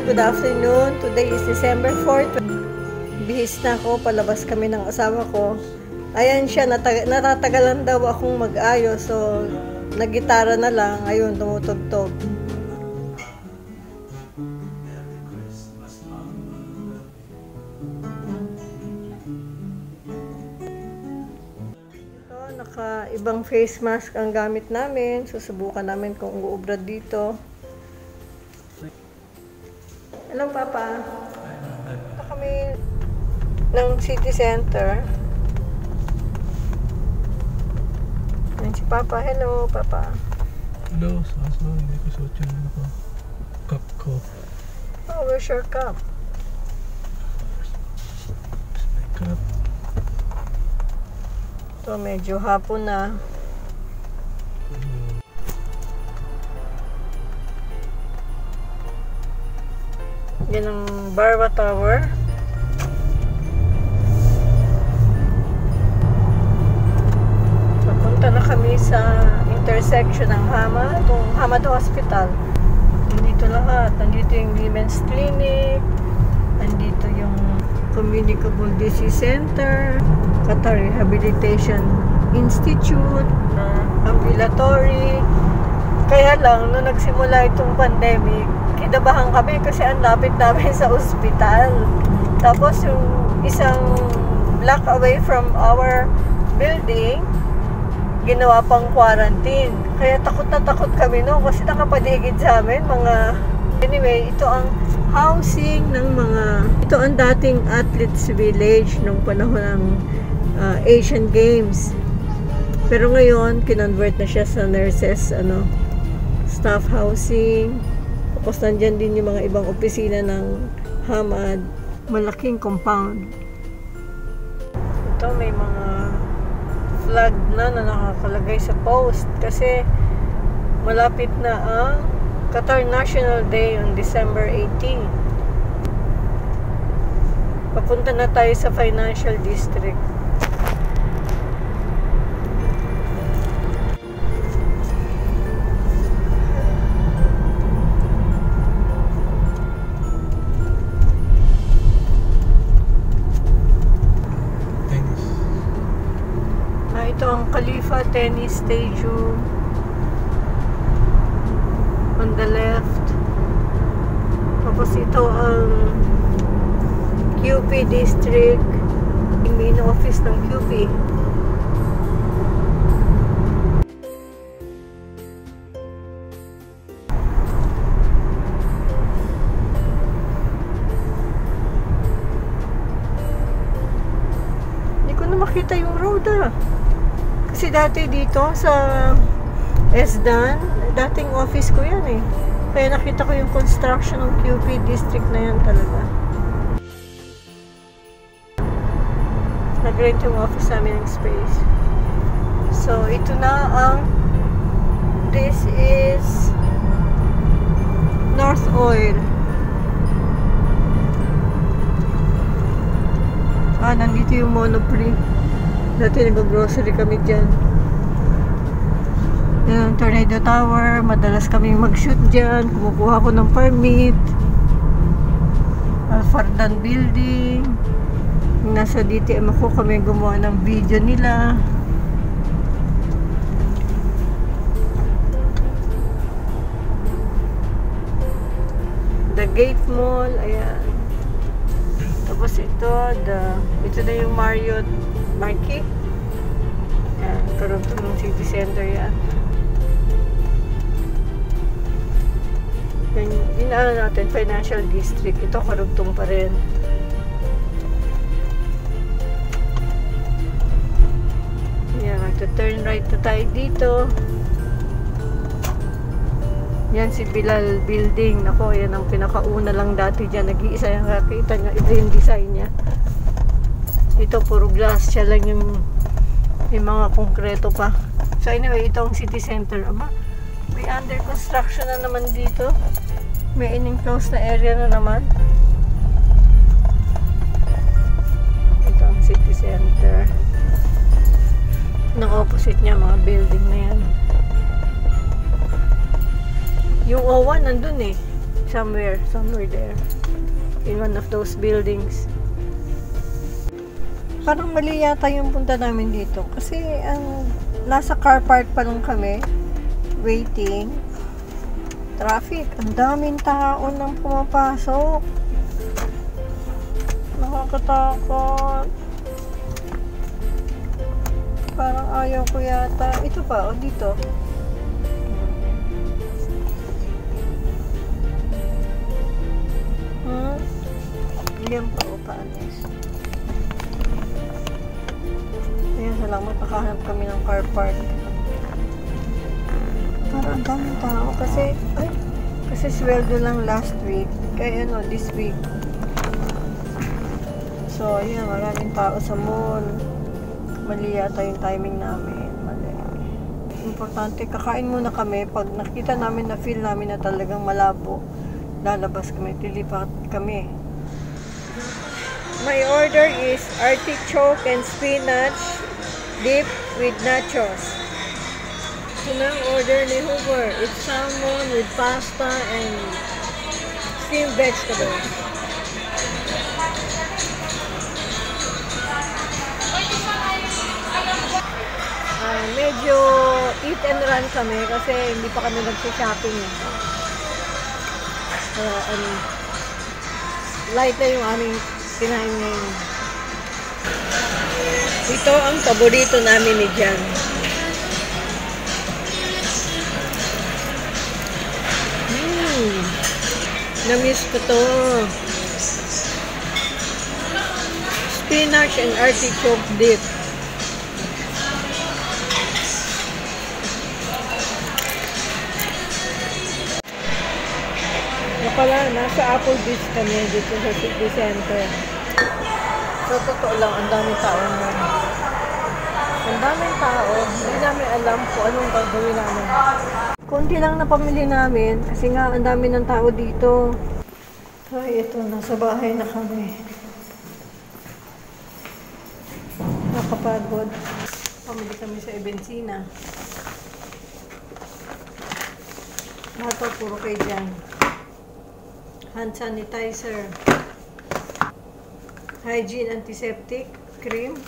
good afternoon. Today is December 4th. Bihis na ako, palabas kami ng asawa ko. Ayan siya, natatagalan daw akong mag-ayos. So, nagitara na lang. Ayun, tumutugtog. Naka-ibang face mask ang gamit namin. Susubukan namin kung uubra dito. Hello, Papa. Ito kami ng city center. Yan si Papa. Hello, Papa. Hello, Saso. Hindi ko suot yung ako. Cup ko. Oh, where's your cup? Where's my cup? Ito, medyo hapon na. Yan ang Barwa Tower. Papunta na kami sa intersection ng Hamad, itong Hamad Hospital. Nandito lahat. Nandito yung Women's Clinic. Nandito yung Communicable Disease Center, Qatar Rehabilitation Institute, ambulatory. Kaya lang, nung nagsimula itong pandemic, kinabahan kami kasi ang lapit namin sa ospital. Tapos yung isang block away from our building, ginawa pang quarantine. Kaya takot na takot kami no kasi nakapaligid sa amin mga... Anyway, ito ang housing ng mga... Ito ang dating athletes village nung panahon ng Asian Games. Pero ngayon, kinonvert na siya sa nurses, staff housing. Tapos nandyan din yung mga ibang opisina ng Hamad. Malaking compound. Ito may mga flag na nakakalagay sa post kasi malapit na ang Qatar National Day on December 18. Papunta na tayo sa Financial District. Ito ang Khalifa Tennis Stadium on the left. Tapos ito ang QP District, yung main office ng QP. Hindi ko na makita yung road Kasi dati dito sa Esdan, dating office ko yan eh. Kaya nakita ko yung construction ng QP district na yan talaga. Nag-rent yung office namin ng space. So, ito na ang this is North Oil. Nandito yung Monoprix. Dati nag-grocery kami dyan. Yung Tornado Tower, madalas kami mag-shoot dyan. Kumukuha ko ng permit. Al-Fardan Building. Nasa DTM ako kami gumawa ng video nila. The Gate Mall, ayan. Tapos ito na yung Marriott Marquee. Ayan, karugtong ng city center yan. Yung natin, Financial District. Ito karugtong pa rin. Yan, magta-turn right na tayo dito. Yan si Bilal Building. Ako, yan ang pinakauna lang dati dyan. Nag-iisa yung kakita niya. Ito yung design niya. Dito puro glass. Siya lang yung mga konkreto pa. So anyway, ito ang city center. Aba, may under construction na naman dito. May in-enclosed na area na naman. Ito ang city center. Nang opposite niya, mga building na yan. Yung O1 nandun eh. somewhere there. In one of those buildings. Parang mali yata yung punta namin dito. Kasi nasa car park pa lang kami. Waiting. Traffic. Ang daming tao nang pumapasok. Nakakatakot. Parang ayaw ko yata. Ito pa, o dito. Yan pa, o paalis. Ayan, salamat. Nakahanap kami ng car park. Parang ang daming tao. Kasi sweldo lang last week. Kaya this week. So, ayan, maraming tao sa mall. Mali yata yung timing namin. Mali. Importante, kakain muna kami. Pag nakita namin na feel namin na talagang malabo, lalabas kami, lilipat kami. My order is artichoke and spinach dip with nachos. Ito na ang order ni Hoover. It's salmon with pasta and steamed vegetables. Medyo eat and run kami kasi hindi pa kami nag-shopping. Light na yung aming kinain ngayon. Ito ang paborito namin ni Jan. Namiss ko to. Spinach and artichoke dip. Pala, nasa Applebee's kami dito sa City Center. So, totoo lang, ang daming tao naman. Ang daming tao, hindi namin alam kung anong gagawin namin. Kunti lang na pamili namin, kasi nga, ang dami ng tao dito. Ay, ito, nasa bahay na kami. Nakapagod. Pamili kami sa Ebencina. Lahat po, puro kay Jan. Hand sanitizer, hygiene antiseptic cream,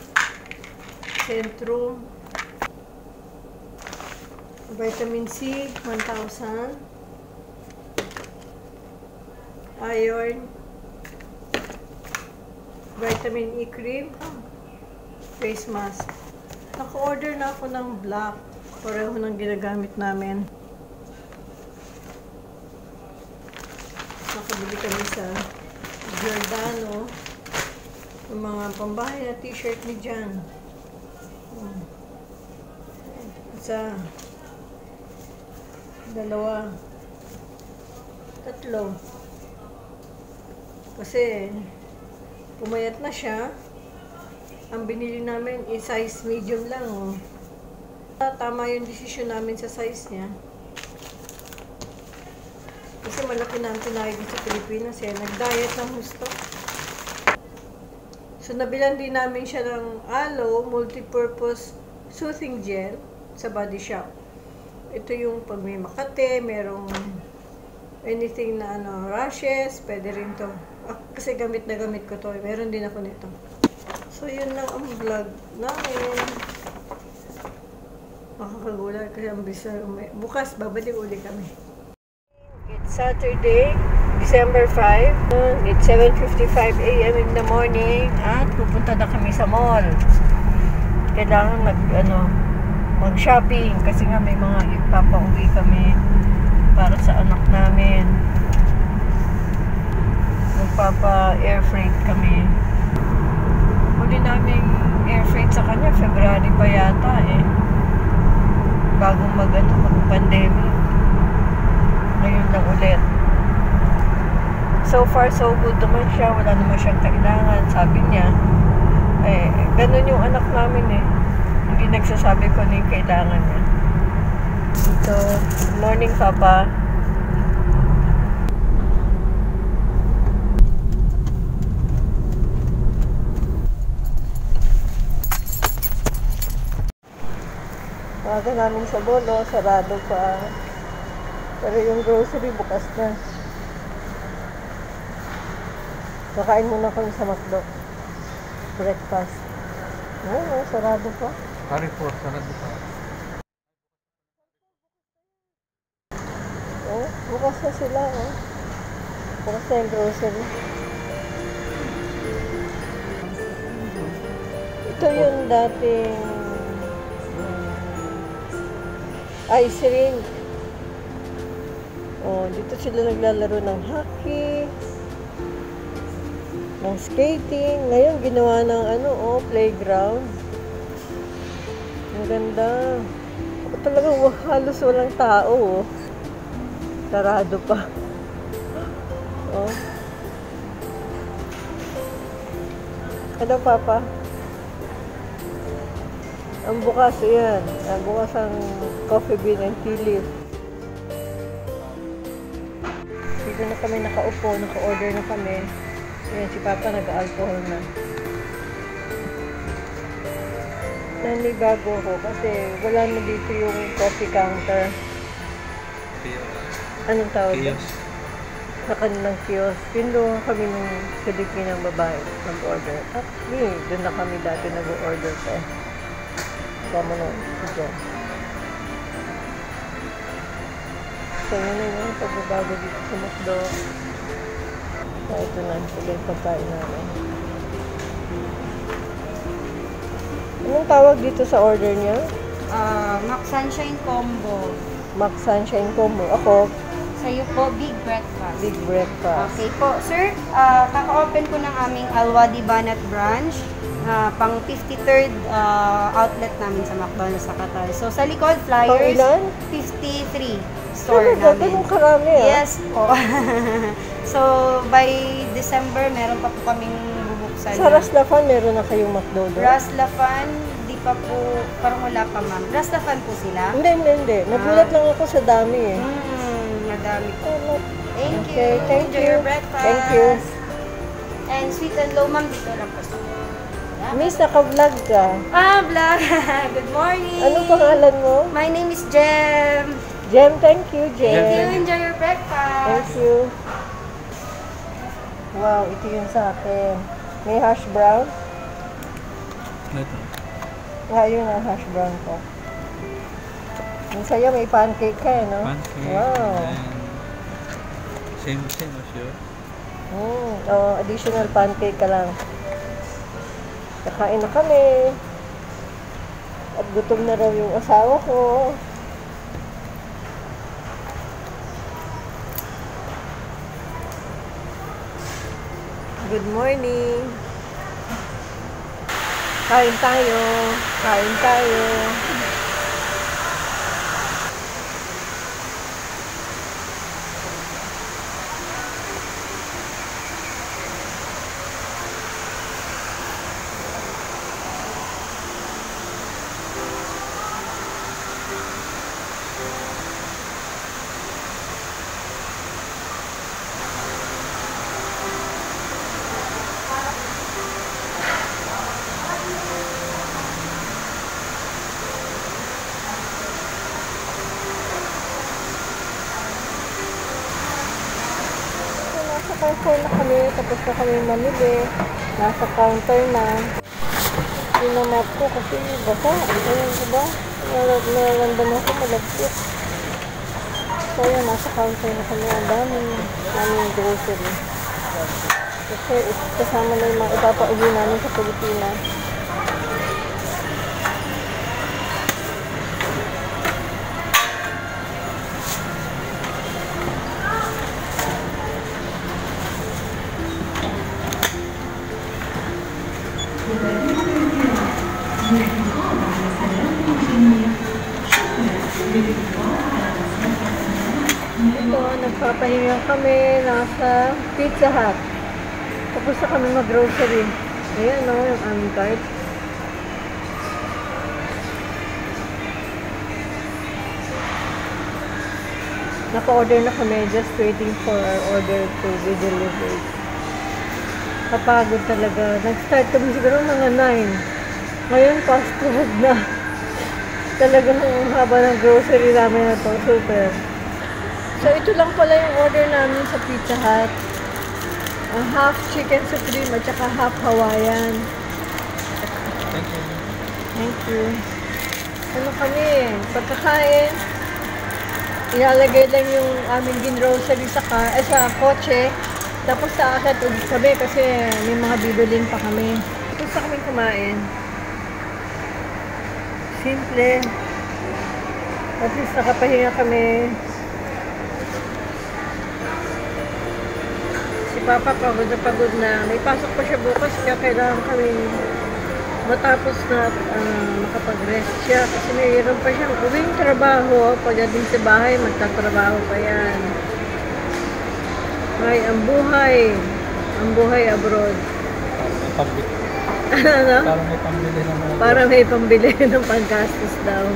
Centrum, vitamin C 1000, iron, vitamin E cream, face mask. Naka-order na ako ng black, pareho ng ginagamit namin. Nakabili kami sa Giordano yung mga pambahay na t-shirt ni Jan. Isa, dalawa, tatlo. Kasi pumayat na siya. Ang binili namin is size medium lang. Tama yung desisyon namin sa size niya. Kasi malaki na ang tinayo sa Pilipinas eh. Nag-diet ng gusto. So, nabilan din namin siya ng Aloe Multipurpose Soothing Gel sa Body Shop. Ito yung pag may makate, merong anything na rashes, pwede rin to. Kasi gamit na gamit ko to. Meron din ako nito. So, yun lang ang vlog namin. Makakagulat kasi ang bisa. Bukas, babalik uli kami. Saturday, December 5. It's 7:55 a.m. in the morning at pupunta na kami sa mall. Kailangan mag-shopping kasi nga may mga ipapauwi kami para sa anak namin. Magpapa-air freight kami. Huli namin air freight sa kanya, February pa yata eh. Bagong mag-pandemic. Ngayon lang ulit. So far, so good naman siya. Wala naman siyang kailangan. Sabi niya, ganun yung anak namin eh. Hindi nagsasabi ko ano yung kailangan niya. So, good morning, Papa. Bago namin sa Bolo, sarado pa. Pero yung grocery bukas na. Kakain muna kami sa McDo. Breakfast. Ay, sarado pa. Carrefour, sarado pa. Oh, bukas na sila, oh. Bukas na yung grocery. Ito yung dating ice rink. Oh, dito sila naglalaro ng hockey, ng skating. Ngayon, ginawa ng playground. Ang ganda. Talagang halos walang tao, oh. Sarado pa. Oh. Ano, Papa? Ang bukas, yan. Ang bukas ang Coffee Bean and Tea Leaf. Dito na kami nakaupo, naka-order na kami. Ayan, si Papa nag-alcohol na. Nanibago ko kasi wala na dito yung coffee counter. Anong tawag yun? Sa kanilang kiosk. Pinuha kami ng Filipinang babae mag-order. Actually, doon na kami dati nag-order pa. Sama na si John. So, yun na yun. Pagbabago dito sa McDo. So, ito na. Ito yung pagkain namin. Anong tawag dito sa order niya? Mac Sunshine Combo. Mac Sunshine Combo. Ako, Sa'yo po, Big Breakfast. Big Breakfast. Okay po. Sir, kaka-open po ng aming Alwadi Banat branch. Pang 53rd outlet namin sa McDonald's sa Qatar. So, sa likod, flyers. Pang ilan? 53 store namin. Ganun karami, ah. Yes po. So, by December, meron pa po kaming bubuksan. Sa Raslafan, meron na kayong McDo doon? Raslafan, di pa po, parang wala pa, ma'am. Raslafan po sila? Hindi. Nagulat lang ako sa dami, eh. Madami po. Thank Okay, you. thank Enjoy you. your breakfast. Thank you. And sweet and low, ma'am, dito lang po. Miss, naka-vlog ka. Vlog. Good morning. Anong pangalan mo? My name is Jem. Jem, thank you, Jem. Thank you. Enjoy your breakfast. Thank you. Wow, ito yun sa akin. May hash brown? Ito. Yun ang hash brown ko. Yung sa'yo, may pancake ka, no? Pancake. Wow. Same, sure. Additional pancake ka lang. Kakain na kami. At gutom na raw yung asawa ko. Good morning. Kain tayo. Kain tayo. Nasa counter na kami, tapos na kami mamili. Nasa counter na. Sinamap ko kasi basa. Ayun ko ba? Nararamdaman ko malagkit. So yun, nasa counter na kami. Ang daming grocery. Kasi kasama na yung mga ipapauwi namin sa Pilipinas. Ito, nagpapahinga kami nasa Pizza Hut. Tapos na kami mag-grocery. Ayan o, yung aming cart. Naka-order na kami, just waiting for our order to be delivered. Kapagod talaga. Nag-start kami siguro mga 9. Ngayon, fast food na. Talagang haba ng grocery namin na to. Super. So, ito lang pala yung order namin sa Pizza Hut. half chicken supreme at saka half Hawaiian. Thank you. Thank you. Ano kami, pagkakain, ilalagay lang yung aming ginrocery sa kotse. Tapos sa akin, ulit kami kasi may mga bibilin pa kami. Gusto kami kumain. Simple. At least nakapahinga kami. Si Papa pagod na. May pasok pa siya bukas kaya kailangan kami matapos na makapag-rest siya. Kasi mayroon pa siyang uwing trabaho. Pagdating sa bahay, magtatrabaho pa yan. Ay, ang buhay. Ang buhay abroad. Ano? Parang may pambili ng mga... Para may pambili ng panggastos daw.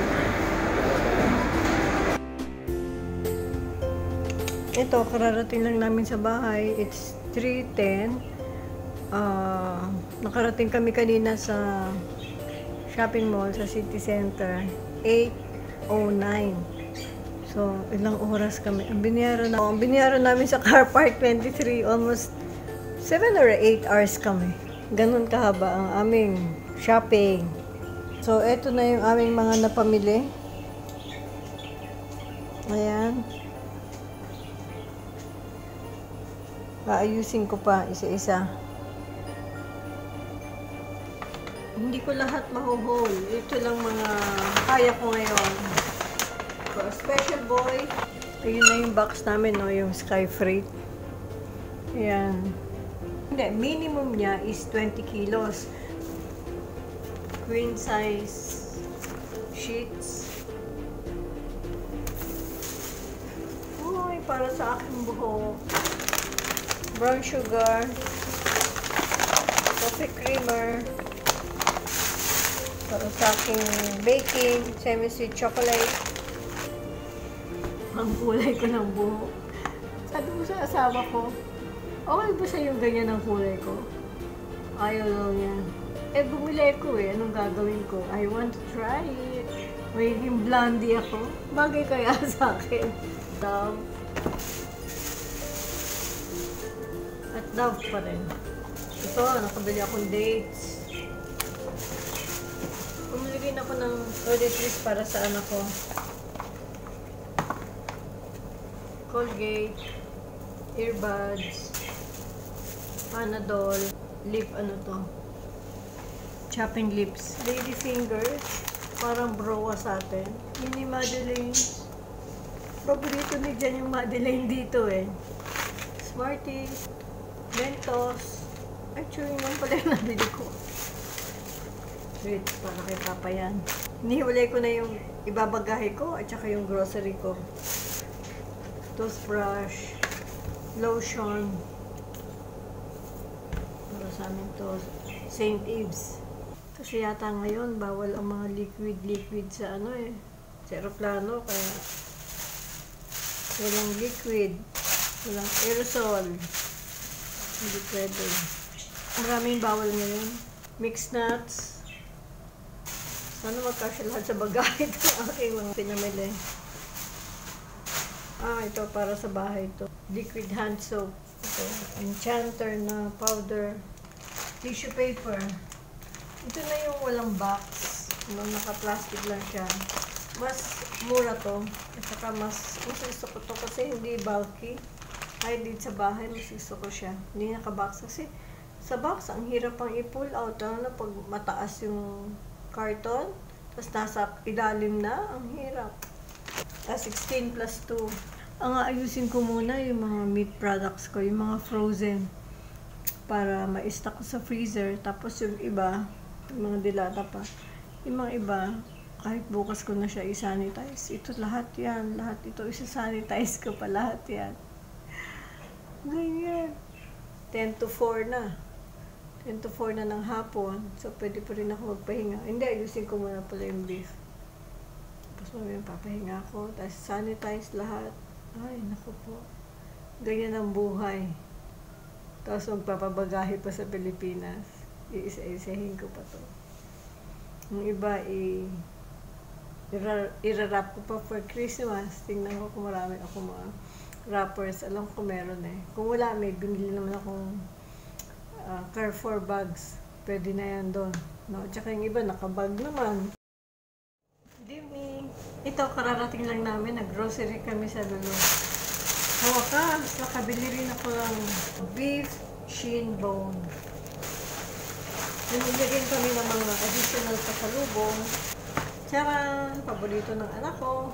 Ito, kararating lang namin sa bahay. It's 3:10. Nakarating kami kanina sa shopping mall sa City Center. 8:09. So, ilang oras kami. Ang binayaran namin sa car park 23, almost 7 or 8 hours kami. Ganun kahaba ang aming shopping. So, eto na yung aming mga napamili. Ayan. Aayusin ko pa isa-isa. Hindi ko lahat mahuhol. Ito lang mga kaya ko ngayon. For a special boy, ayun na yung box namin, no? Yung Sky Freight. Ayan. Hindi, minimum niya is 20 kilos. Queen size sheets. Uy, para sa aking buhok. Brown sugar. Coffee creamer. Para sa aking baking. Semi-sweet chocolate. Ang kulay ko ng buhok. Sabi ko sa asawa ko, okay ba sa yung ganyan ang kulay ko? Ayaw daw niya. Eh, bumili ko eh. Anong gagawin ko? I want to try it. Magiging blondie ako. Bagay kaya sa akin. Dove. At Dove pa rin. Ito, nakabili akong dates. Bumili rin ako ng toiletries para sa anak ko. Colgate, earbuds, Panadol, lip ano to, chopping lips, lady fingers, parang browa sa atin. Mini Madeline, paborito ni Jan yung Madeline dito eh. Smarties, Mentos, actually yung pala yung nabili ko. Wait, para kay Papa yan. Hiniwalay ko na yung ibabagahe ko at saka yung grocery ko. Toothbrush, lotion, para sa amin to, St. Ives. Kasi yata ngayon, bawal ang mga liquid sa ano eh, sa aeroplano, kaya walang liquid, walang aerosol, hindi pwede. Maraming bawal ngayon. Mixed nuts. Sana magkasya lahat sa bagahe ito ang aking mga pinamili. Ito para sa bahay ito. Liquid hand soap. Ito, Enchanter na powder. Tissue paper. Ito na yung walang box. Naka-plastic lang siya. Mas mura to. At saka mas gusto ko to kasi hindi bulky. Kahit dito sa bahay, mas gusto ko siya. Hindi naka-box kasi sa box, ang hirap pang i-pull out. Ano na pag mataas yung carton, tapos nasa ilalim na, ang hirap. 16 plus 2. Ang aayusin ko muna yung mga meat products ko, yung mga frozen. Para ma-stock ko sa freezer. Tapos yung iba, yung mga dilata pa. Yung mga iba, kahit bukas ko na siya i-sanitize. Ito lahat yan. Lahat ito isa-sanitize ko pa. Lahat yan. Ganyan. 10 to 4 na. 10 to 4 na ng hapon. So, pwede pa rin ako magpahinga. Hindi, ayusin ko muna pala yung beef. Tapos mamaya papahinga ako. Tapos sanitize lahat. Ay, naku po. Ganyan ang buhay. Tapos magpapabagahe pa sa Pilipinas. Iisa-isahin ko pa to. Yung iba, i-wrap ko pa for Christmas. Tingnan ko kung marami ako mga wrappers. Alam ko meron eh. Kung wala, may binili naman akong Carrefour bags. Pwede na yan doon. No? Tsaka yung iba, nakabag naman. Good evening. Ito, kararating lang namin. Nag-grocery kami sa Lulu. Sa wakas, nakabili rin ako ng beef shin bone. Binili rin kami ng mga additional pasalubong. Charan! Paborito ng anak ko.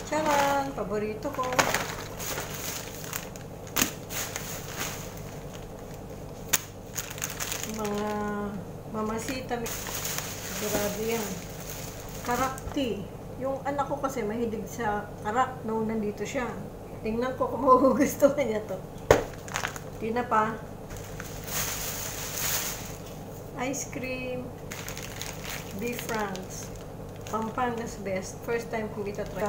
Charan! Paborito ko. Mga mamasita. Grabe yan. Karakti. Yung anak ko kasi mahilig sa karak noong nandito siya. Tingnan ko kung magugustuhan niya to. Di na pa. Ice cream. Beef franks. Pampangas best. First time kong itatry.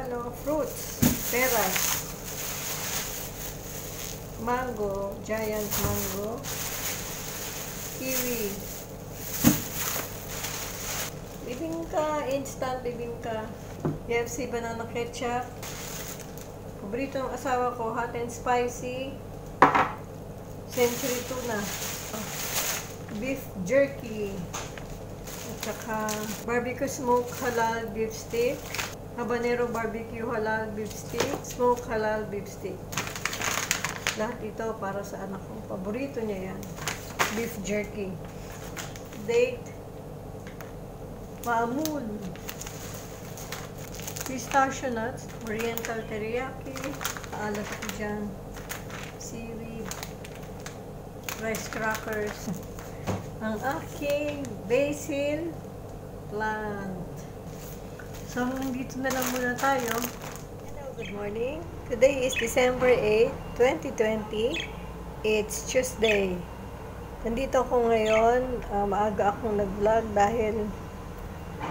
Ano, fruits. Peras. Mango. Giant mango. Kiwi. Bibingka. Instant bibingka. KFC banana ketchup. Paborito ng asawa ko. Hot and spicy. Century tuna. Beef jerky. At saka barbecue smoke halal beef steak. Habanero barbecue halal beef steak. Smoke halal beef steak. Lahat ito para sa anak ko. Paborito niya yan. Beef jerky. Date. Maamul. Pistachio nuts. Oriental teriyaki. Alat ko dyan. Seaweed. Rice crackers. Ang aking basil plant. So, dito na lang muna tayo. Hello, good morning. Today is December 8, 2020. It's Tuesday. Nandito ako ngayon. Maaga akong nag-vlog dahil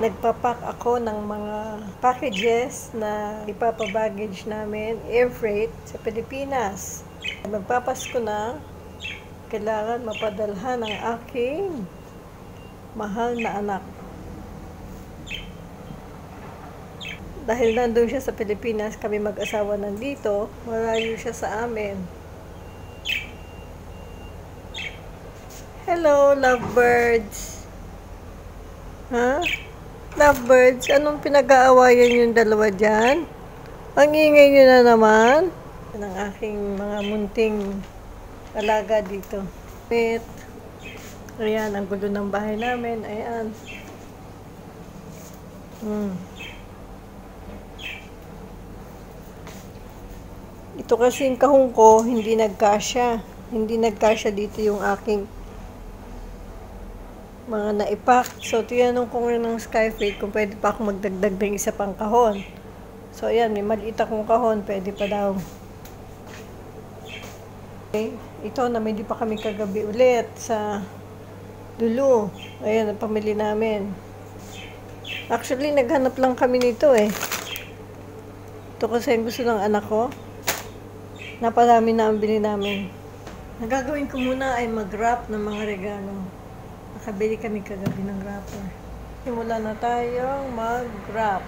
nagpapak ako ng mga packages na ipapabaggage namin air freight sa Pilipinas. Magpapasko na. Kailangan mapadalhan ang aking mahal na anak. Dahil nandun siya sa Pilipinas, kami mag-asawa nandito, malayo siya sa amin. Hello, lovebirds! Ha? Lovebirds, anong pinag-aawayan yung dalawa dyan? Ang ingay nyo na naman. Yan ang aking mga munting alaga dito. Ayan, ang gulo ng bahay namin. Ayan. Ito kasi yung kahong ko, hindi nagkasya. Hindi nagkasya dito yung aking mga naipak. So, tinanong ko rin ng Skyfreight kung pwede pa ako magdagdag ng isa pang kahon. So, ayan, may maliit akong kahon. Pwede pa daw. Okay. Ito, namili pa kami kagabi ulit sa Lulu. Ayan, ang pamili namin. Actually, naghanap lang kami nito eh. Ito kasi ang gusto ng anak ko. Napadami na ang bili namin. Nagagawin ko muna ay mag-wrap ng mga regalo. Nakabili kami kagabi ng wrapper. Simula na tayong mag-wrap.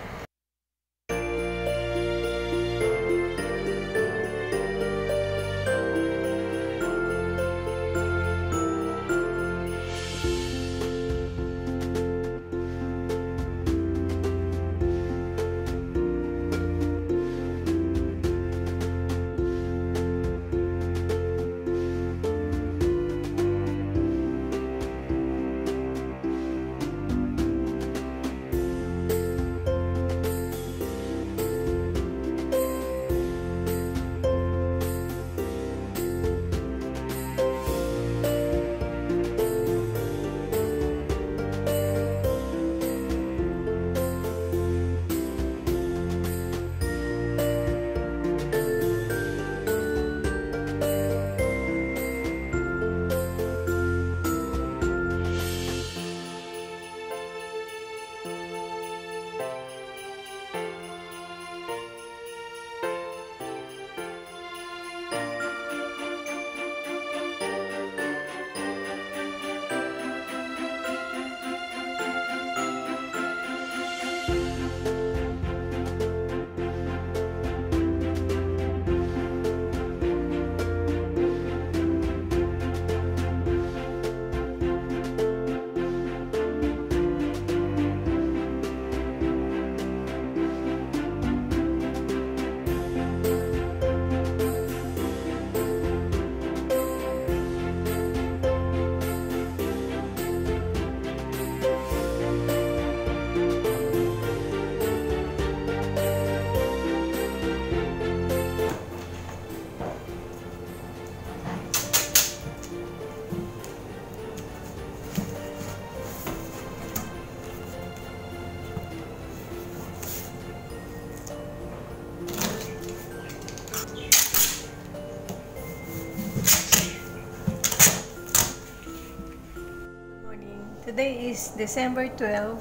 Today is December 12,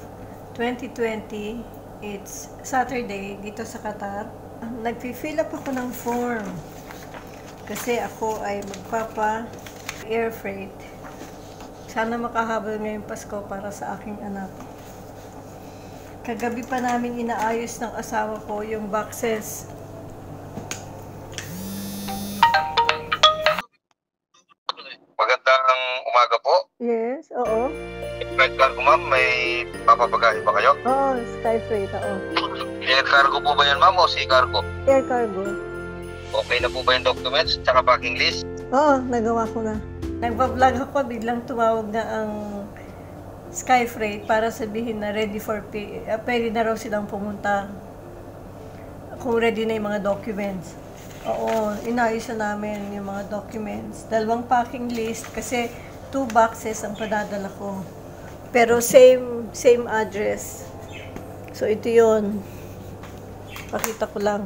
2020. It's Saturday dito sa Qatar. Nagpi-fill up ako ng form kasi ako ay magpapa-air freight. Sana makahabol ngayong Pasko para sa aking anak. Kagabi pa namin inaayos ng asawa ko yung boxes. Magandang umaga po. Yes, oo. Flight cargo ma'am, may papapagahe ba kayo? Oo, Sky Freight, oo. Air cargo po ba yan ma'am o sea cargo? Air cargo. Okay na po ba yung documents tsaka packing list? Oo, nagawa ko na. Nagpa-vlog ako, biglang tumawag na ang Sky Freight para sabihin na ready for pay. Pwede na raw silang pumunta kung ready na yung mga documents. Oo, inayos na namin yung mga documents. 2 packing list kasi 2 boxes ang padadala ko. Pero same address. So ito yun. Pakita ko lang.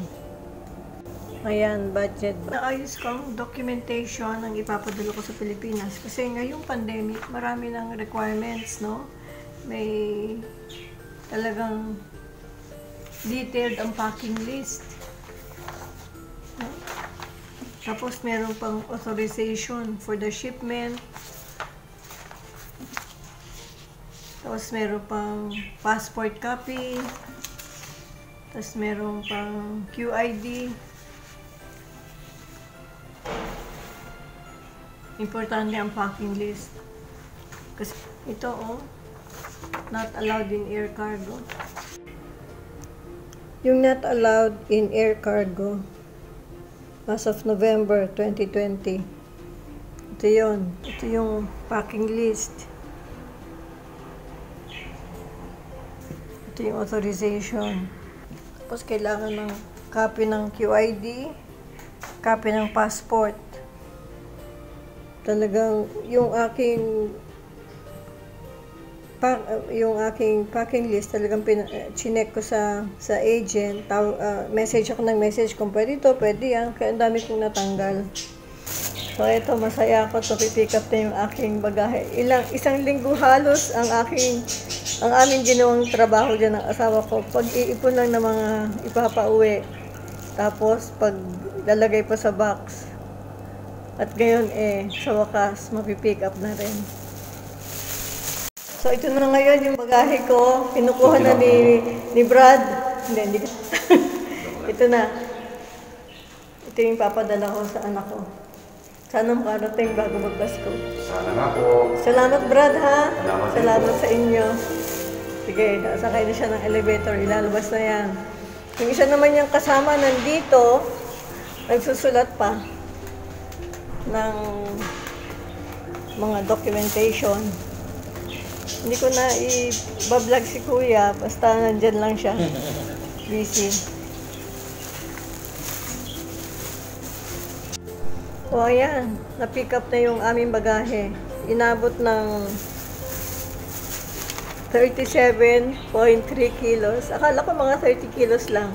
Ayan, budget. Naayos ko ang documentation ang ipapadala ko sa Pilipinas. Kasi ngayong pandemic, marami ng requirements, no? May talagang detailed ang packing list. No? Tapos meron pang authorization for the shipment. Tapos meron pang passport copy. Tapos meron pang QID. Importante ang packing list. Kasi ito, not allowed in air cargo. Yung not allowed in air cargo as of November 2020. Ito yun. Ito yung packing list. Ito yung authorization. Tapos kailangan ng copy ng QID, copy ng passport. Talagang yung aking packing list talagang chinek ko sa agent. Message ako ng message kung pwede ito, pwede yan. Kaya ang dami kong natanggal. So ito, masaya ako to, pipick up na yung aking bagahe. Isang linggo halos ang aming ginawang trabaho dyan ng asawa ko. Pag-iipon lang ng mga ipapauwi. Tapos pag lalagay pa sa box. At ngayon sa wakas, mapipick up na rin. So ito na ngayon yung bagahe ko. Kinukuha na ni Brad. Hindi. Ito na. Ito yung papadala ko sa anak ko. Sana makarating bago magpasko. Sana nga po. Salamat Brad ha. Salamat sa inyo. Sige, sakay na siya ng elevator. Ilalabas na yan. Yung isa naman yung kasama nandito, nagsusulat pa ng mga documentation. Hindi ko na i-vlog si Kuya, basta nandyan lang siya. Busy. O ayan, na-pick up na yung aming bagahe. Inabot ng 37.3 kilos. Akala ko mga 30 kilos lang.